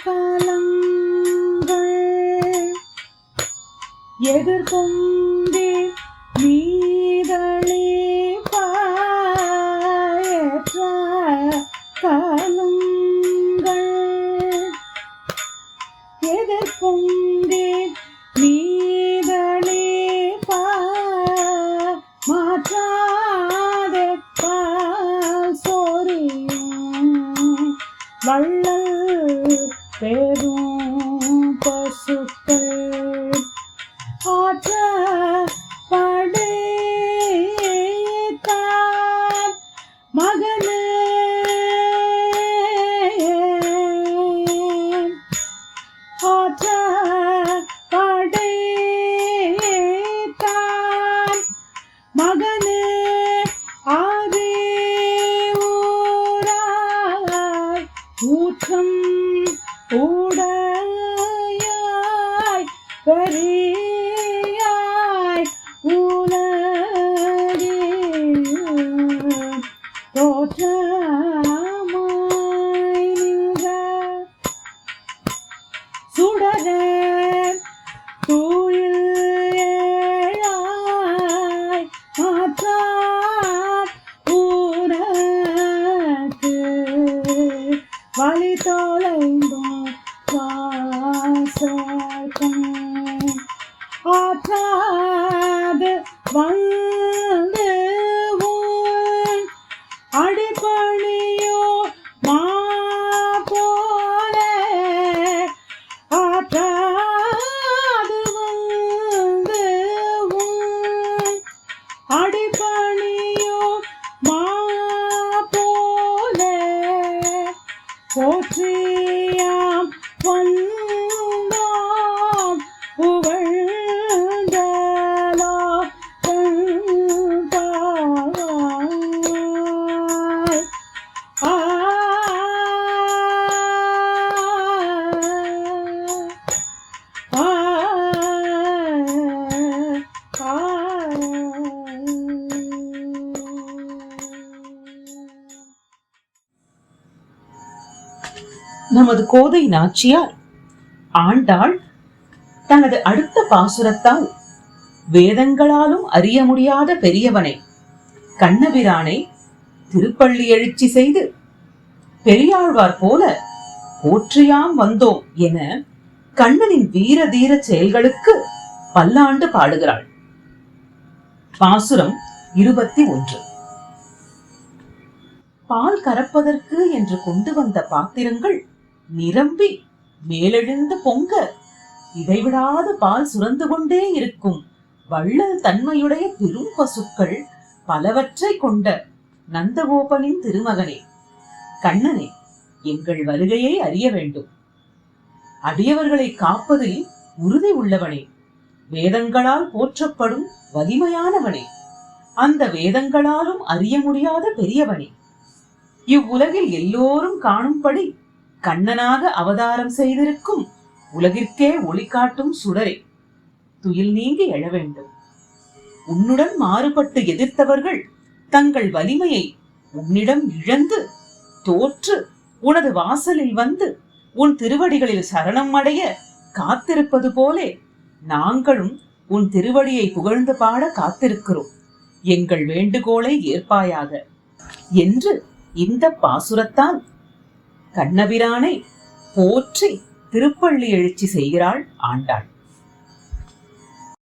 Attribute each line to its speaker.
Speaker 1: காலங்கள் எதிர்கொண்டே மீதளே பாயற்ற காலங்கள் எதிர்கொண்டே மீதளே மாற்றாத பால் சோரியும் வள்ளல் பெரும் பசுக்கள் ஆற்ற படைத்தார் மகனே ஆற்ற படைத்தார் மகனே ஆரே ஊராய் ஊற்றம் உடையாய் பெரியாய் உலகே தோற்றமாய் நின்ற சுடர தூயாய் மாற்றார் ஊரக்கு வழி தொலைந்தோம் வாசகம் ஆற்றாது வந்து உன் அடிப்பணியோ மா போல ஆற்றாது வந்து உன் அடிப்பணியோ மா போல போற்றியாம் வந்தோம் புகழ்ந்தலோ தந்தாய்
Speaker 2: நமது கோதை நாச்சியார் ஆண்டாள் தனது அடுத்த பாசுரத்தால் வேதங்களாலும் அறிய முடியாத பெரியவனை கண்ணபிரானை திருப்பள்ளி எழுச்சி செய்து பெரியாழ்வார் போல போற்றியாம் வந்தோம் என கண்ணனின் வீர தீர செயல்களுக்கு பல்லாண்டு பாடுகிறாள். பாசுரம் 21. பால் கறப்பதற்கு என்று கொண்டு வந்த பாத்திரங்கள் நிரம்பி மேலெழுந்து பொங்க இடைவிடாத பால் சுரந்து கொண்டே இருக்கும் வள்ளல் தன்மையுடைய பெரும் பசுக்கள் பலவற்றை கொண்ட நந்தகோபனின் திருமகனே, கண்ணனே, எங்கள் வருகையை அறிய வேண்டும். அடியவர்களை காப்பதில் உறுதி உள்ளவனே, வேதங்களால் போற்றப்படும் வலிமையானவனே, அந்த வேதங்களாலும் அறிய முடியாத பெரியவனே, இவ்வுலகில் எல்லோரும் காணும்படி கண்ணனாக அவதாரம் செய்திருக்கும் உலகிற்கே ஒளி காட்டும் சுடரே, துயில் நீங்கி எழ வேண்டும். உன்னுடன் மாறுபட்டு எதிர்த்தவர்கள் தங்கள் வலிமையை உன்னிடம் இழந்து தோற்று உனது வாசலில் வந்து உன் திருவடிகளில் சரணம் அடைய காத்திருப்பது போலே நாங்களும் உன் திருவடியை புகழ்ந்து பாட காத்திருக்கிறோம். எங்கள் வேண்டுகோளை ஏற்பாயாக என்று இந்த பாசுரத்தால் கண்ணபிரானை போற்றி திருப்பள்ளி எழுச்சி செய்கிறாள் ஆண்டாள்.